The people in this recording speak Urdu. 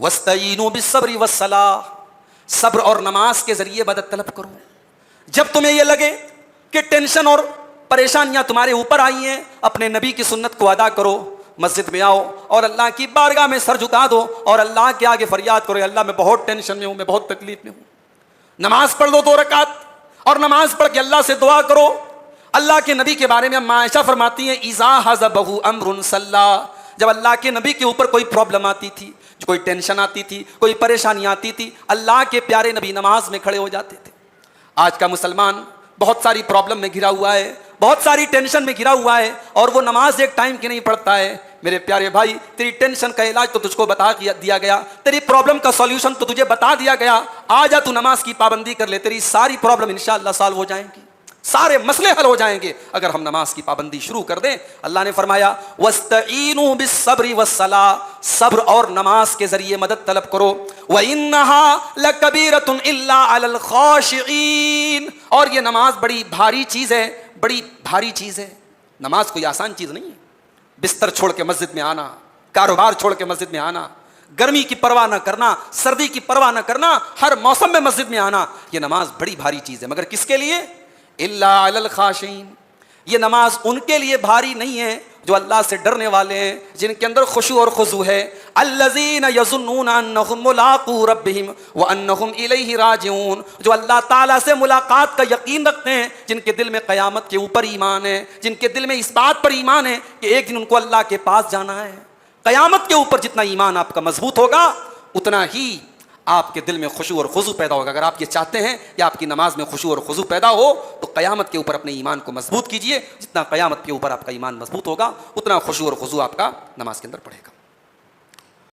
وَاسْتَعِينُوا بِالصَّبْرِ وَالصَّلَاةِ، صبر اور نماز کے ذریعے مدد طلب کرو. جب تمہیں یہ لگے کہ ٹینشن اور پریشانیاں تمہارے اوپر آئی ہیں، اپنے نبی کی سنت کو ادا کرو، مسجد میں آؤ اور اللہ کی بارگاہ میں سر جھکا دو اور اللہ کے آگے فریاد کرو، اللہ میں بہت ٹینشن میں ہوں، میں بہت تکلیف میں ہوں. نماز پڑھ لو 2 رکعت اور نماز پڑھ کے اللہ سے دعا کرو. اللہ کے نبی کے بارے میں اما عائشہ فرماتی ہیں اذا حزبہ امر صلی، جب اللہ کے نبی کے اوپر کوئی پرابلم آتی تھی، کوئی ٹینشن آتی تھی، کوئی پریشانی آتی تھی، اللہ کے پیارے نبی نماز میں کھڑے ہو جاتے تھے. آج کا مسلمان بہت ساری پرابلم میں گھرا ہوا ہے، بہت ساری ٹینشن میں گھرا ہوا ہے اور وہ نماز ایک ٹائم کی نہیں پڑھتا ہے. میرے پیارے بھائی، تیری ٹینشن کا علاج تو تجھ کو بتا دیا گیا، تیری پرابلم کا سولوشن تو تجھے بتا دیا گیا. آ جا تو نماز کی پابندی کر لے، تیری ساری پرابلم انشاءاللہ سالو ہو جائیں گی، سارے مسئلے حل ہو جائیں گے اگر ہم نماز کی پابندی شروع کر دیں. اللہ نے فرمایا وَاسْتَعِينُوا بِالصَّبْرِ وَالصَّلَاةِ، صبر اور نماز کے ذریعے مدد طلب کرو. وَإِنَّهَا لَكَبِيرَةٌ إِلَّا عَلَى الْخَاشِعِينَ، اور یہ نماز بڑی بھاری چیز ہے، بڑی بھاری چیز ہے. نماز کوئی آسان چیز نہیں ہے. بستر چھوڑ کے مسجد میں آنا، کاروبار چھوڑ کے مسجد میں آنا، گرمی کی پرواہ نہ کرنا، سردی کی پرواہ نہ کرنا، ہر موسم میں مسجد میں آنا، یہ نماز بڑی بھاری چیز ہے. مگر کس کے لیے؟ الا علی الخاشعین، یہ نماز ان کے لیے بھاری نہیں ہے جو اللہ سے ڈرنے والے ہیں، جن کے اندر خشوع اور خضوع ہے. الذین یظنون انہم ملاقو ربہم وانہم الیہ راجعون، جو اللہ تعالیٰ سے ملاقات کا یقین رکھتے ہیں، جن کے دل میں قیامت کے اوپر ایمان ہے، جن کے دل میں اس بات پر ایمان ہے کہ ایک دن ان کو اللہ کے پاس جانا ہے. قیامت کے اوپر جتنا ایمان آپ کا مضبوط ہوگا اتنا ہی آپ کے دل میں خشوع اور خضوع پیدا ہوگا. اگر آپ یہ چاہتے ہیں کہ آپ کی نماز میں خشوع اور خضوع پیدا ہو تو قیامت کے اوپر اپنے ایمان کو مضبوط کیجئے. جتنا قیامت کے اوپر آپ کا ایمان مضبوط ہوگا اتنا خشوع اور خضوع آپ کا نماز کے اندر پڑے گا.